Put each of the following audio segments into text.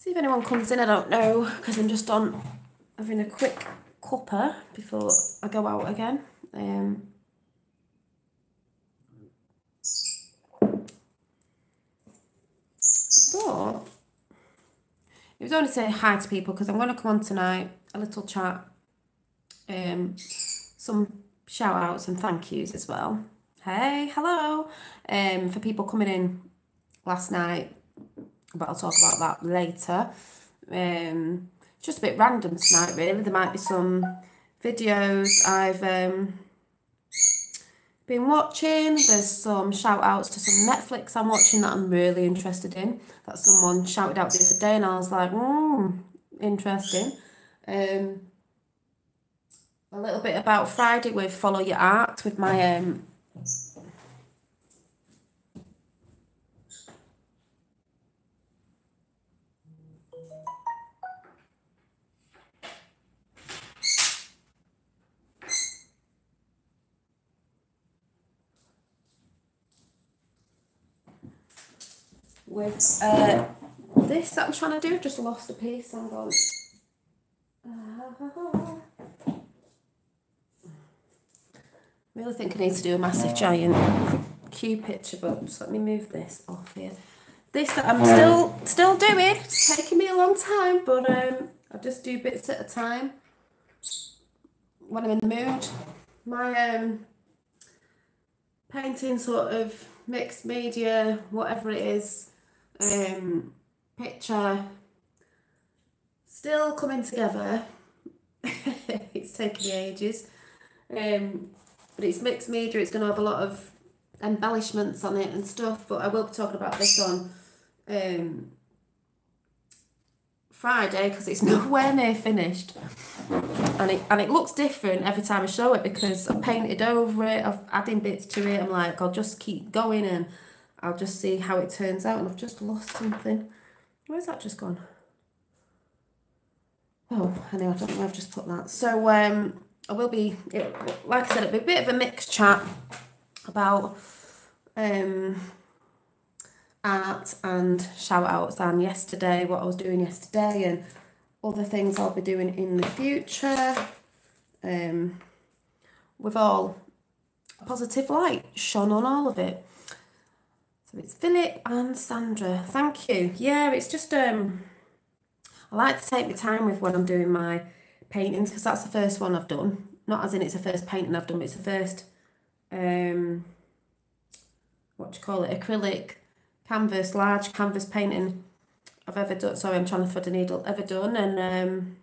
See if anyone comes in, I don't know, because I'm just on having a quick cuppa before I go out again. But it was only to say hi to people because I'm going to come on tonight, a little chat, some shout outs and thank yous as well. Hey, hello. For people coming in last night, but I'll talk about that later. Just a bit random tonight, really. There might be some videos I've been watching. There's some shout outs to some Netflix I'm watching that I'm really interested in, that someone shouted out the other day, and I was like, interesting. A little bit about Friday with Follow Your Art with my with this that I'm trying to do. I've just lost a piece. I'm going. Really think I need to do a massive giant cue picture, but just let me move this off here. This that I'm still doing. It's taking me a long time, but I just do bits at a time when I'm in the mood. My painting sort of mixed media, whatever it is, picture, still coming together. It's taken me ages. But it's mixed media, it's going to have a lot of embellishments on it and stuff, but I will be talking about this on Friday because it's nowhere near finished, and it looks different every time I show it because I've painted over it, I've adding bits to it. I'm like, I'll just keep going and I'll just see how it turns out. And I've just lost something. Where's that just gone? Oh, anyway, I don't know where I've just put that. So I will be, like I said, it'll be a bit of a mixed chat about art and shout outs and yesterday, what I was doing yesterday and other things I'll be doing in the future, with all positive light shone on all of it. So it's Philip and Sandra, thank you. Yeah, it's just I like to take my time with when I'm doing my paintings because that's the first one I've done. Not as in it's the first painting I've done, but it's the first what do you call it, acrylic canvas, large canvas painting I've ever done. Sorry, I'm trying to thread a needle. Ever done. And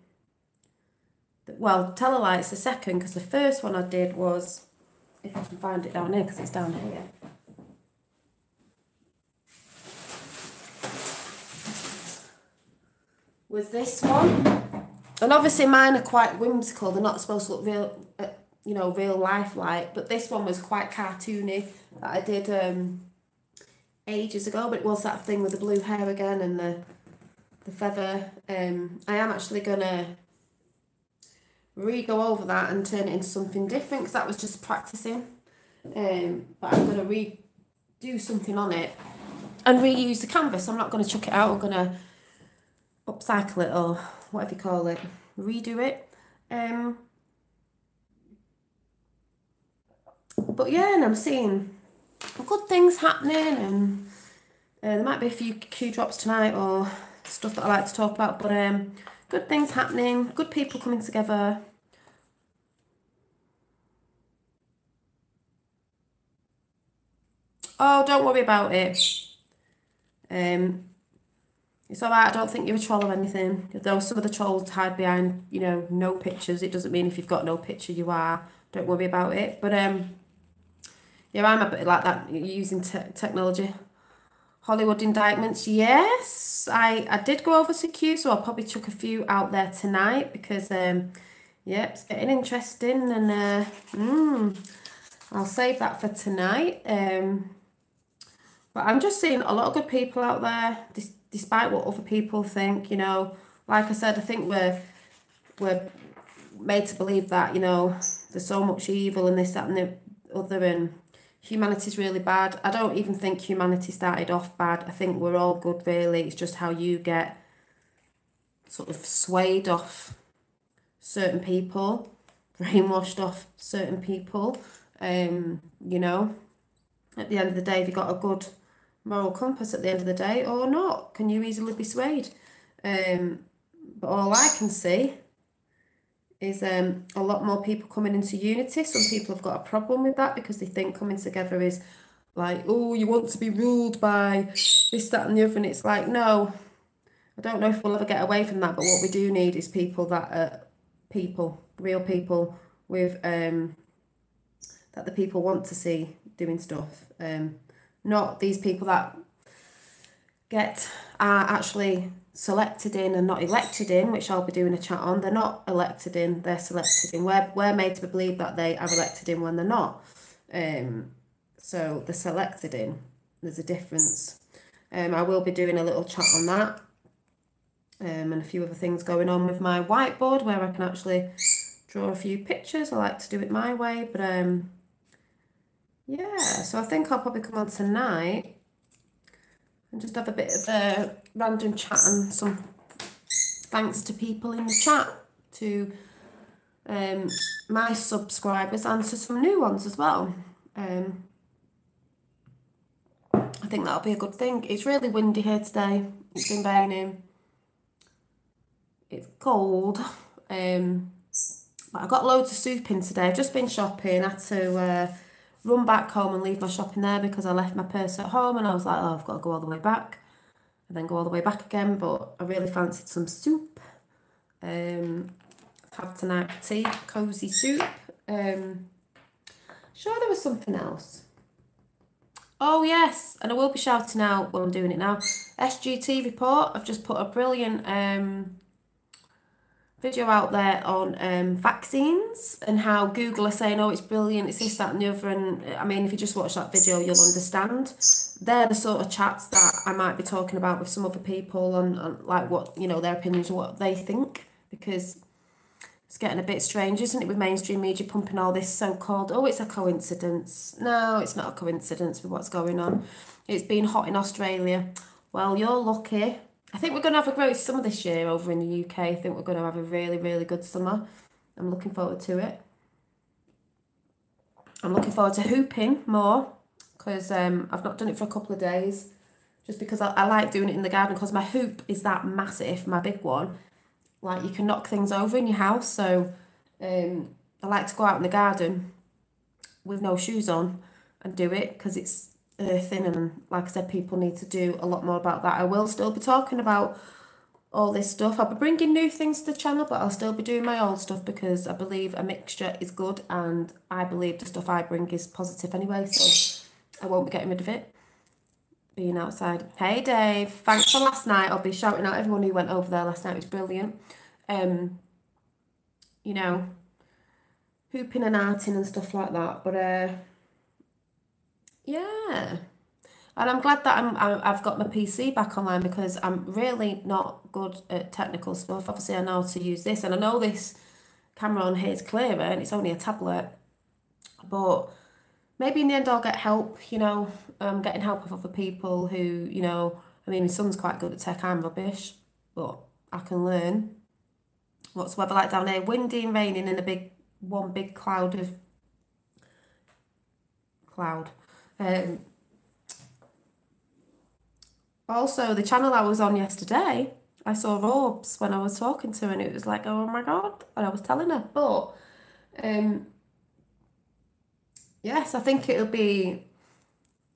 well, Telelight's the second because the first one I did was, if I can find it down here because it's down here, was this one. And obviously mine are quite whimsical. They're not supposed to look real, real life-like. But this one was quite cartoony that I did ages ago. But it was that thing with the blue hair again and the feather. I am actually going to re-go over that and turn it into something different because that was just practicing. But I'm going to redo something on it and reuse the canvas. I'm not going to chuck it out. I'm going to upcycle it or whatever you call it, redo it. But yeah, and I'm seeing good things happening, and there might be a few Q drops tonight or stuff that I like to talk about, but good things happening, good people coming together. Oh, don't worry about it. It's alright, I don't think you're a troll or anything. Though some of the trolls hide behind, no pictures. It doesn't mean if you've got no picture you are. Don't worry about it. But yeah, I'm a bit like that, using technology. Hollywood indictments, yes. I did go over to Q, so I'll probably chuck a few out there tonight because, yeah, it's getting interesting. And I'll save that for tonight. But I'm just seeing a lot of good people out there, despite what other people think, Like I said, I think we're made to believe that, there's so much evil and this, that and the other, and humanity's really bad. I don't even think humanity started off bad. I think we're all good, really. It's just how you get sort of swayed off certain people, brainwashed off certain people. You know, at the end of the day, have you got a good moral compass at the end of the day or not? Can you easily be swayed? But all I can see is a lot more people coming into unity. Some people have got a problem with that because they think coming together is like, oh, you want to be ruled by this, that and the other. And it's like, no, I don't know if we'll ever get away from that. But what we do need is people that are real people with, that the people want to see doing stuff. Not these people that are actually selected in and not elected in, which I'll be doing a chat on. They're not elected in, they're selected in. We're made to believe that they are elected in when they're not. So the selected in, there's a difference. I will be doing a little chat on that. And a few other things going on with my whiteboard where I can actually draw a few pictures. I like to do it my way, but yeah, so I think I'll probably come on tonight and just have a bit of a random chat and some thanks to people in the chat, to my subscribers and to some new ones as well. I think that'll be a good thing. It's really windy here today. It's been raining. It's cold. But I got loads of soup in today. I've just been shopping. I had to run back home and leave my shopping there because I left my purse at home, and I was like, oh, I've got to go all the way back and then go all the way back again. But I really fancied some soup. Have tonight for tea, cosy soup. Sure, there was something else. Oh yes, and I will be shouting out, well, I'm doing it now, SGT report. I've just put a brilliant video out there on vaccines and how Google are saying, oh, it's brilliant, it's this, that and the other. And I mean, if you just watch that video, you'll understand. They're the sort of chats that I might be talking about with some other people on like what, you know, their opinions, what they think, because it's getting a bit strange, isn't it, with mainstream media pumping all this so-called, oh, it's a coincidence. No, it's not a coincidence with what's going on. It's been hot in Australia. Well, you're lucky. I think we're going to have a great summer this year over in the UK. I think we're going to have a really, really good summer. I'm looking forward to it. I'm looking forward to hooping more because I've not done it for a couple of days. Just because I like doing it in the garden because my hoop is that massive, my big one. Like, you can knock things over in your house, so I like to go out in the garden with no shoes on and do it because it's earthing, and like I said, people need to do a lot more about that. I will still be talking about all this stuff. I'll be bringing new things to the channel, but I'll still be doing my old stuff because I believe a mixture is good, and I believe the stuff I bring is positive anyway, so I won't be getting rid of it. Being outside. Hey Dave, thanks for last night. I'll be shouting out everyone who went over there last night. It was brilliant. You know, hooping and arting and stuff like that. But yeah, and I'm glad that I've got my PC back online because I'm really not good at technical stuff. Obviously, I know how to use this, and I know this camera on here is clearer, and it's only a tablet. But maybe in the end I'll get help, you know, getting help of other people who, you know, I mean, my son's quite good at tech, I'm rubbish, but I can learn. What's the weather like down here? Windy and raining and one big cloud of cloud. Also, the channel I was on yesterday, I saw Robes when I was talking to her, and it was like, oh my God, and I was telling her, but yes, I think it'll be,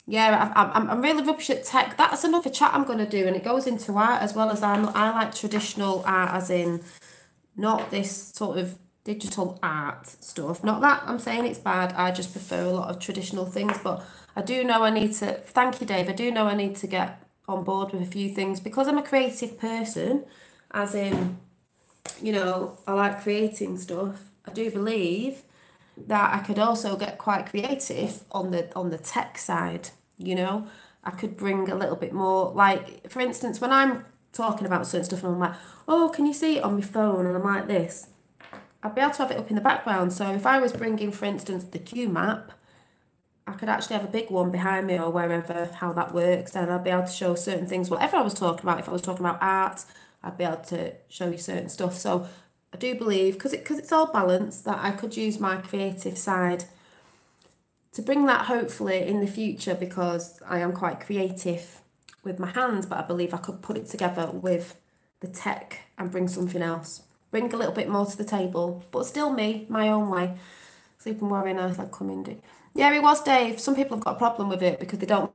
yeah, I'm really rubbish at tech. That's another chat I'm going to do, and it goes into art as well. As I like traditional art, as in not this sort of digital art stuff. Not that I'm saying it's bad, I just prefer a lot of traditional things, but I do know I need to, thank you Dave, I do know I need to get on board with a few things because I'm a creative person, as in, you know, I like creating stuff. I do believe that I could also get quite creative on the tech side, you know. I could bring a little bit more, like, for instance, when I'm talking about certain stuff and I'm like, oh, can you see it on my phone? And I'm like this, I'd be able to have it up in the background. So if I was bringing, for instance, the Q map, I could actually have a big one behind me or wherever, how that works, and I'd be able to show certain things, whatever I was talking about. If I was talking about art, I'd be able to show you certain stuff. So I do believe, because it's all balanced, that I could use my creative side to bring that hopefully in the future, because I am quite creative with my hands, but I believe I could put it together with the tech and bring something else. Bring a little bit more to the table, but still me, my own way. Sleeping worrying eyes like coming do. Yeah, it was Dave. Some people have got a problem with it because they don't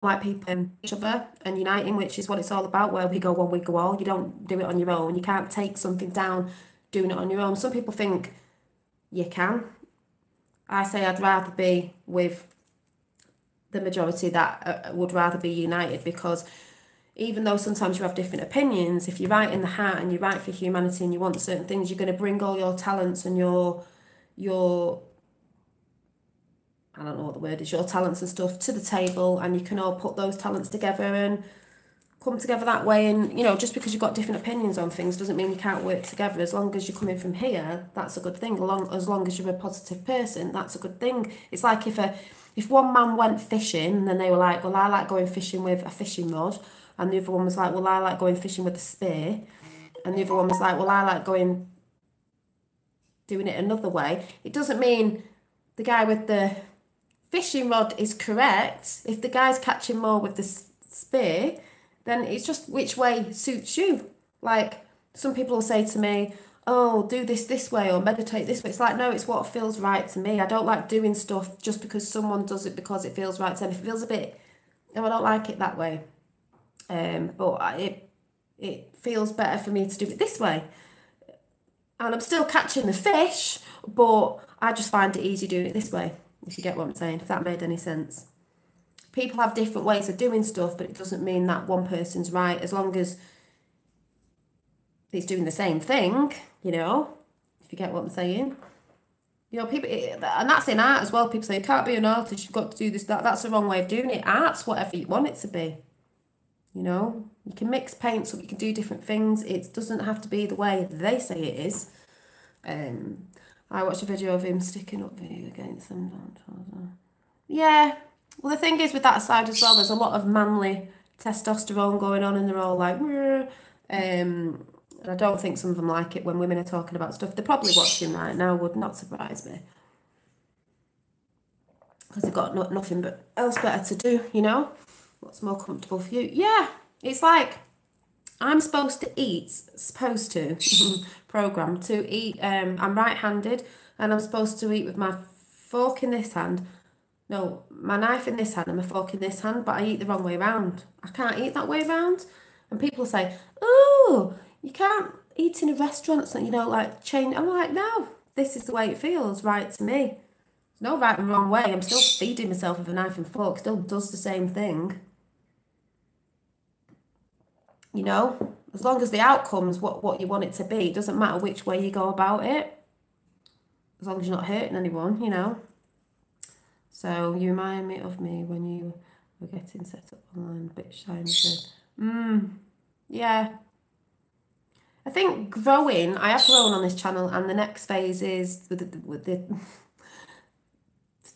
like people in each other and uniting, which is what it's all about, where we go one, we go all. You don't do it on your own. You can't take something down doing it on your own. Some people think you can. I say I'd rather be with the majority that would rather be united, because even though sometimes you have different opinions, if you're right in the heart and you're right for humanity and you want certain things, you're going to bring all your talents and your I don't know what the word is, your talents and stuff to the table, and you can all put those talents together and come together that way. And, you know, just because you've got different opinions on things doesn't mean you can't work together. As long as you're coming from here, that's a good thing. As long as you're a positive person, that's a good thing. It's like if one man went fishing and then they were like, well, I like going fishing with a fishing rod, and the other one was like, well, I like going fishing with a spear, and the other one was like, well, I like doing it another way. It doesn't mean the guy with the fishing rod is correct. If the guy's catching more with the spear, then it's just which way suits you. Like, some people will say to me, oh, do this way or meditate this way. It's like, no, it's what feels right to me. I don't like doing stuff just because someone does it because it feels right to them. If it feels a bit, no, I don't like it that way. But it feels better for me to do it this way. And I'm still catching the fish, but I just find it easy doing it this way, if you get what I'm saying, if that made any sense. People have different ways of doing stuff, but it doesn't mean that one person's right, as long as it's doing the same thing, you know, if you get what I'm saying. You know, people, and that's in art as well. People say, you can't be an artist, you've got to do this, that. That's the wrong way of doing it. Art's whatever you want it to be. You know, you can mix paints up, you can do different things. It doesn't have to be the way they say it is. I watched a video of him sticking up against them. Yeah, well, the thing is with that side as well, there's a lot of manly testosterone going on, and they're all like, and I don't think some of them like it when women are talking about stuff. They're probably watching right now, would not surprise me, because they've got nothing but else better to do, you know. What's more comfortable for you? Yeah, it's like I'm supposed to programmed to eat. I'm right-handed, and I'm supposed to eat with my fork in this hand. No, my knife in this hand and my fork in this hand, but I eat the wrong way around. I can't eat that way around. And people say, oh, you can't eat in a restaurant, so, you know, like, change. I'm like, no, this is the way it feels right to me. There's no right and wrong way. I'm still feeding myself with a knife and fork, still does the same thing. You know, as long as the outcome's what you want it to be, it doesn't matter which way you go about it. As long as you're not hurting anyone, you know. So you remind me of me when you were getting set up online, a bit shy. Yeah. I think growing, I have grown on this channel, and the next phase is with the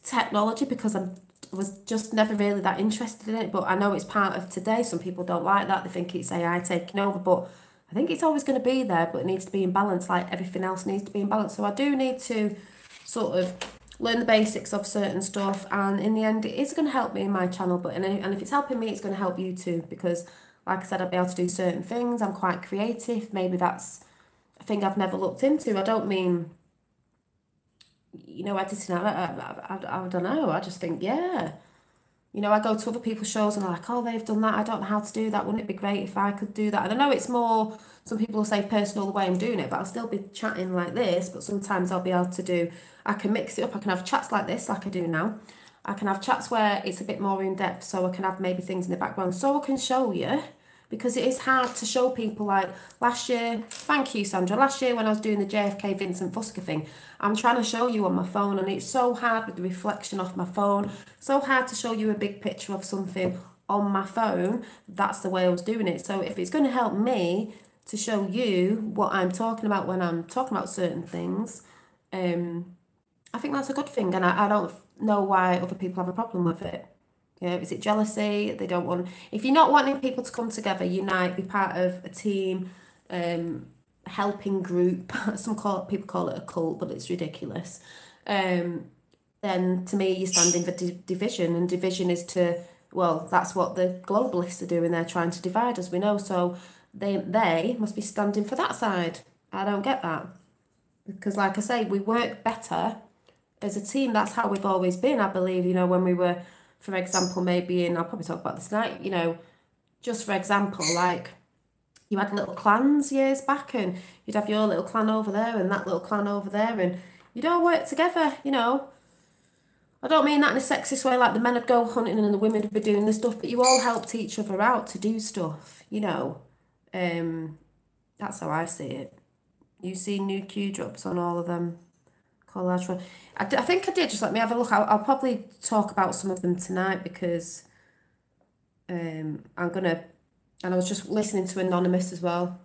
technology, because I was just never really that interested in it, but I know it's part of today. Some people don't like that. They think it's AI taking over, but I think it's always going to be there, but it needs to be in balance, like everything else needs to be in balance. So I do need to sort of learn the basics of certain stuff, and in the end it is going to help me in my channel, but and if it's helping me, it's going to help you too, because like I said, I'll be able to do certain things. I'm quite creative. Maybe that's a thing I've never looked into. I don't mean, you know, editing. I don't know. I just think, yeah. You know, I go to other people's shows and I'm like, oh, they've done that. I don't know how to do that. Wouldn't it be great if I could do that? And I know it's more, some people will say personal the way I'm doing it, but I'll still be chatting like this. But sometimes I'll be able to I can mix it up. I can have chats like this, like I do now. I can have chats where it's a bit more in depth, so I can have maybe things in the background so I can show you, because it is hard to show people. Like last year, thank you Sandra, last year when I was doing the JFK Vincent Fusker thing, I'm trying to show you on my phone, and it's so hard with the reflection off my phone, so hard to show you a big picture of something on my phone. That's the way I was doing it. So if it's going to help me to show you what I'm talking about when I'm talking about certain things, I think that's a good thing, and I don't know why other people have a problem with it. Is it jealousy? They don't want. If you're not wanting people to come together, unite, be part of a team, helping group. People call it a cult, but it's ridiculous. Then to me, you're standing for division, and division is that's what the globalists are doing. They're trying to divide us. We know, so they must be standing for that side. I don't get that, because like I say, we work better as a team. That's how we've always been, I believe. When we were, for example, maybe I'll probably talk about this tonight, just for example, like you had little clans years back, and you'd have your little clan over there and that little clan over there, and you'd all work together. I don't mean that in a sexist way, like the men would go hunting and the women would be doing the stuff, but you all helped each other out to do stuff. That's how I see it. You see new Q drops on all of them. Collage one. I think I did. Just let me have a look. I'll probably talk about some of them tonight, because I'm gonna. And I was just listening to Anonymous as well.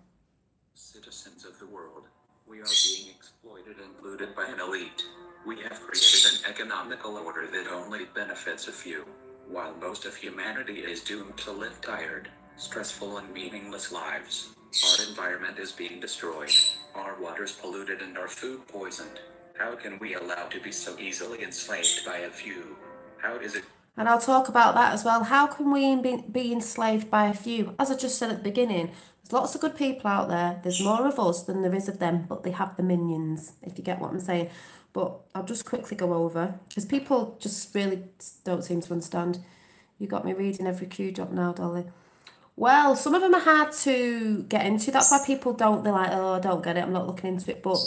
Citizens of the world, we are being exploited and looted by an elite. We have created an economical order that only benefits a few, while most of humanity is doomed to live tired, stressful and meaningless lives. Our environment is being destroyed, our water's polluted and our food poisoned. How can we allow to be so easily enslaved by a few? How is it? And I'll talk about that as well. How can we be enslaved by a few? As I just said at the beginning, there's lots of good people out there. There's more of us than there is of them, but they have the minions, if you get what I'm saying. But I'll just quickly go over, because people just really don't seem to understand. You got me reading every Q drop now, Dolly. Well, some of them are hard to get into. That's why people don't, they're like, oh, I don't get it, I'm not looking into it. But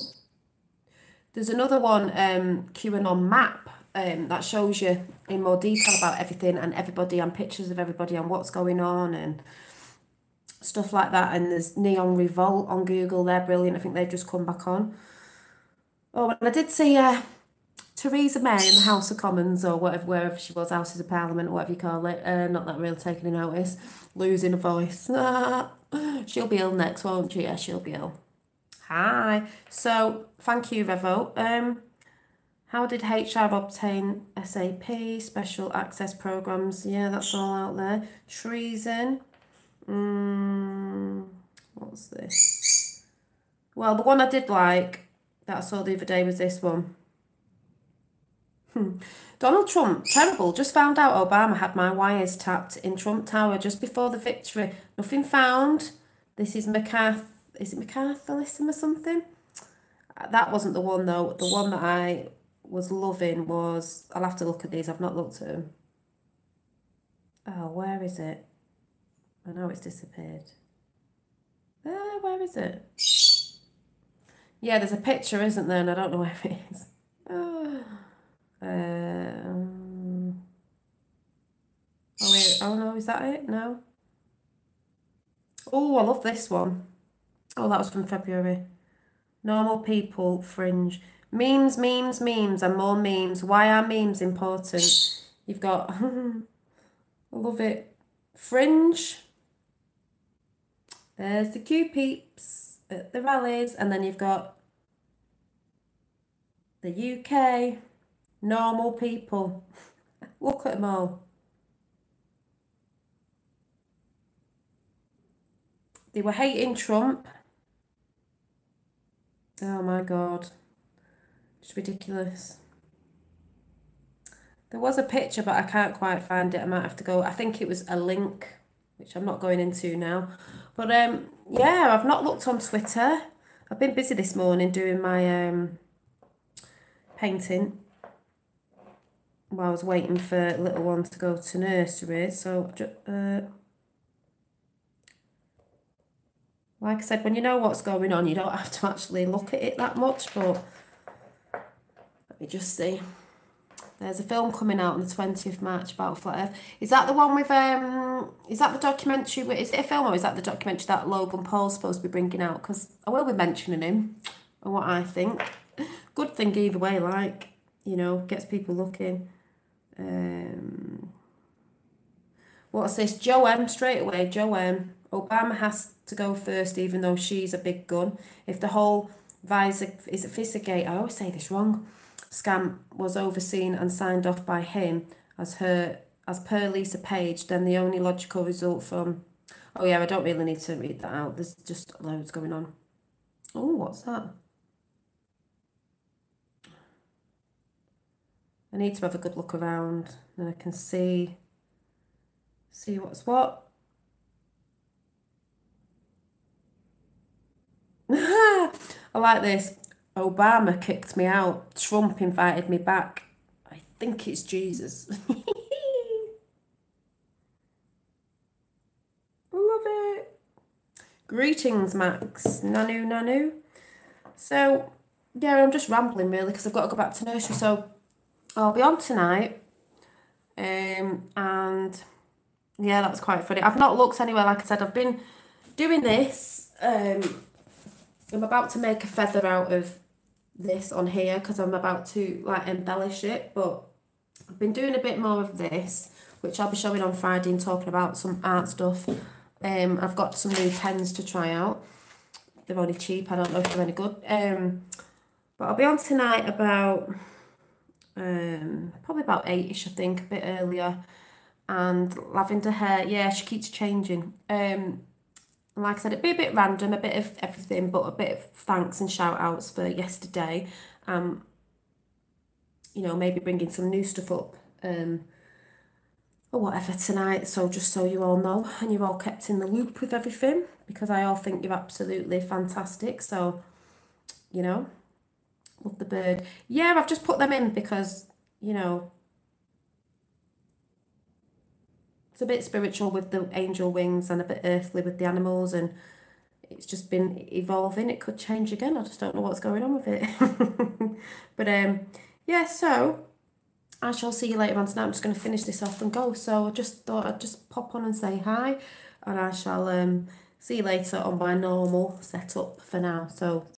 there's another one, QAnon map, that shows you in more detail about everything and everybody, and pictures of everybody and what's going on and stuff like that. And there's Neon Revolt on Google. They're brilliant. I think they've just come back on. Oh, and I did see Theresa May in the House of Commons, or whatever, wherever she was, Houses of Parliament, whatever you call it. Not that really taking a notice. Losing a voice. She'll be ill next, won't she? Yeah, she'll be ill. Hi. So, thank you, Revo. How did HR obtain SAP, special access programs? Yeah, that's all out there. Treason. What's this? Well, the one I did like, that I saw the other day, was this one. Donald Trump, terrible. Just found out Obama had my wires tapped in Trump Tower just before the victory. Nothing found. This is McCarthy. Is it McCarthyism or something? That wasn't the one, though. The one that I was loving was... I'll have to look at these. I've not looked at them. Oh, where is it? I know it's disappeared. Where is it? Yeah, there's a picture, isn't there? And I don't know where it is. Oh, wait. Oh, no, is that it? No. Oh, I love this one. Oh, that was from February. Normal people, fringe. Memes, memes, memes, and more memes. Why are memes important? You've got... I love it. Fringe. There's the Q peeps at the rallies. And then you've got the UK. Normal people. Look at them all. They were hating Trump. Oh my God. It's ridiculous. There was a picture, but I can't quite find it. I might have to go. I think it was a link, which I'm not going into now. But yeah, I've not looked on Twitter. I've been busy this morning doing my painting while I was waiting for little one to go to nursery. So like I said, when you know what's going on, you don't have to actually look at it that much. But let me just see. There's a film coming out on the 20th March about Flat Earth. Is that the one with, is that the documentary, is it a film, or is that the documentary that Logan Paul's supposed to be bringing out? Because I will be mentioning him and what I think. Good thing either way, like, gets people looking. What's this? Joe M, straight away, Joe M. Obama has to go first, even though she's a big gun. If the whole Visagate, I always say this wrong, scam was overseen and signed off by him as her as per Lisa Page, then the only logical result from... Oh yeah, I don't really need to read that out. There's just loads going on. Oh, what's that? I need to have a good look around and I can see what's what. I like this. Obama kicked me out. Trump invited me back. I think it's Jesus. Love it. Greetings, Max. Nanu, nanu. So, yeah, I'm just rambling really because I've got to go back to nursery. So, I'll be on tonight. And yeah, that's quite funny. I've not looked anywhere, like I said. I've been doing this. I'm about to make a feather out of this on here because I'm about to like embellish it, but I've been doing a bit more of this, which I'll be showing on Friday and talking about some art stuff. I've got some new pens to try out. They're only cheap. I don't know if they're any good. But I'll be on tonight about probably about 8ish, I think, a bit earlier. And lavender hair, yeah, she keeps changing. Like I said, it'd be a bit random, a bit of everything, but a bit of thanks and shout outs for yesterday. You know, maybe bringing some new stuff up or whatever tonight. So just so you all know and you're all kept in the loop with everything, because I all think you're absolutely fantastic. So, you know, love the bird. Yeah, I've just put them in because, you know, it's a bit spiritual with the angel wings and a bit earthly with the animals, and it's just been evolving. It could change again. I just don't know what's going on with it. But yeah, so I shall see you later on tonight. I'm just going to finish this off and go. So I just thought I'd just pop on and say hi, and I shall see you later on my normal setup for now. So